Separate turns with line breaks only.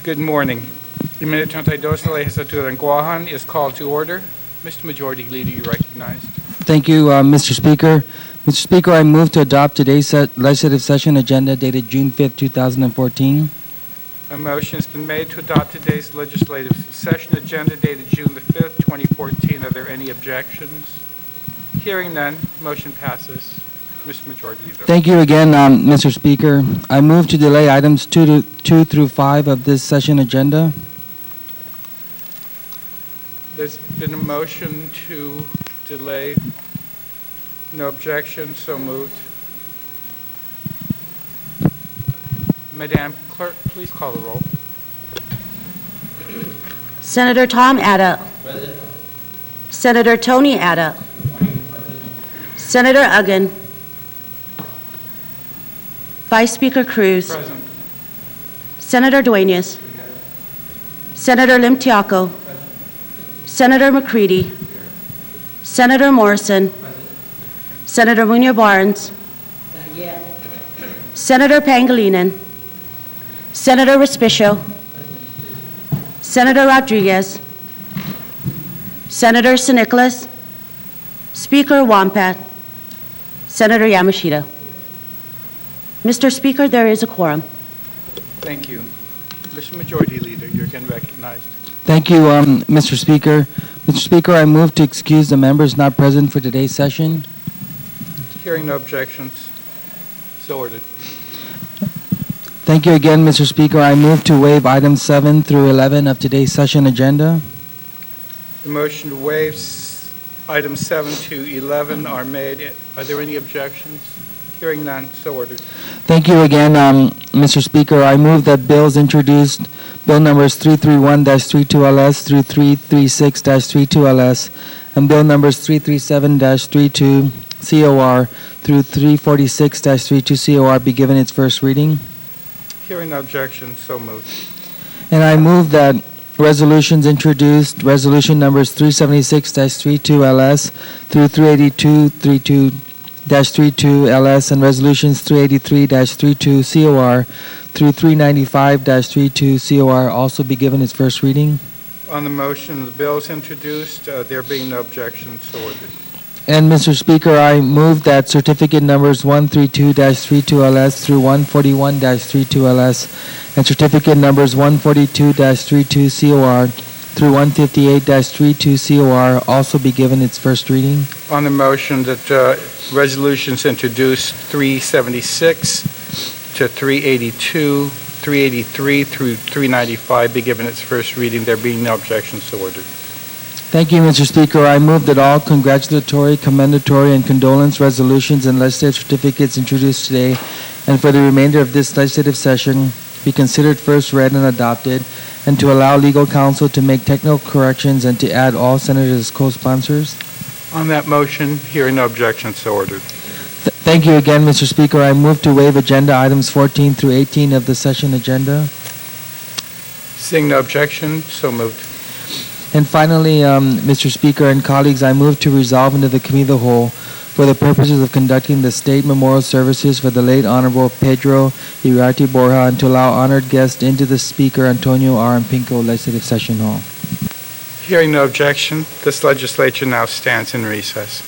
Good morning. The minute 32 de la legislatura en Guahan is called to order. Mr. Majority Leader, you recognized.
Thank you, Mr. Speaker. Mr. Speaker, I move to adopt today's legislative session agenda dated June 5th, 2014.
A motion has been made to adopt today's legislative session agenda dated June the 5th, 2014. Are there any objections? Hearing none, motion passes. Mr. Majority Leader.
Thank you again, Mr. Speaker. I move to delay items 2 through 5 of this session agenda.
There's been a motion to delay. No objection, so moved. Madam Clerk, please call the roll.
Senator Tom Atta. Present. Senator Tony Atta. Senator Uggan. Vice Speaker Cruz.
Present.
Senator Duenas. Senator Lim Tiaco. Senator McCready. Senator Morrison. Senator Munoz Barnes. Senator Pangilinan. Senator Respicio. Senator Rodriguez. Senator San Nicolas. Speaker Wampat. Senator Yamashita. Mr. Speaker, there is a quorum.
Thank you. Mr. Majority Leader, you're again recognized.
Thank you, Mr. Speaker. Mr. Speaker, I move to excuse the members not present for today's session.
Hearing no objections, so ordered.
Thank you again, Mr. Speaker. I move to waive items 7 through 11 of today's session agenda.
The motion to waive items 7 to 11 are made. Are there any objections? Hearing none, so ordered.
Thank you again, Mr. Speaker. I move that bills introduced, bill numbers 331-32LS through 336-32LS, and bill numbers 337-32 COR through 346-32 COR be given its first reading.
Hearing no objections, so moved.
And I move that resolutions introduced, resolution numbers 376-32LS through 382-32-LS and resolutions 383-32 COR through 395-32 COR also be given its first reading.
On the motion, the bills introduced, there being no objections, so ordered.
And Mr. Speaker, I move that certificate numbers 132-32LS through 141-32LS and certificate numbers 142-32 COR through 158-32 COR also be given its first reading.
On the motion that resolutions introduced 376 to 382, 383 through 395 be given its first reading, there being no objections, so ordered.
Thank you, Mr. Speaker. I move that all congratulatory, commendatory, and condolence resolutions and legislative certificates introduced today and for the remainder of this legislative session be considered first read and adopted, and to allow legal counsel to make technical corrections and to add all senators as co-sponsors.
On that motion, hearing no objections, so ordered.
Thank you again, Mr. Speaker. I move to waive agenda items 14 through 18 of the session agenda.
Seeing no objection, so moved.
And finally, Mr. Speaker and colleagues, I move to resolve into the Committee of the Whole for the purposes of conducting the state memorial services for the late Honorable Pedro Iriarte Borja and to allow honored guests into the Speaker Antonio R. Pinco Legislative Session Hall.
Hearing no objection, this legislature now stands in recess.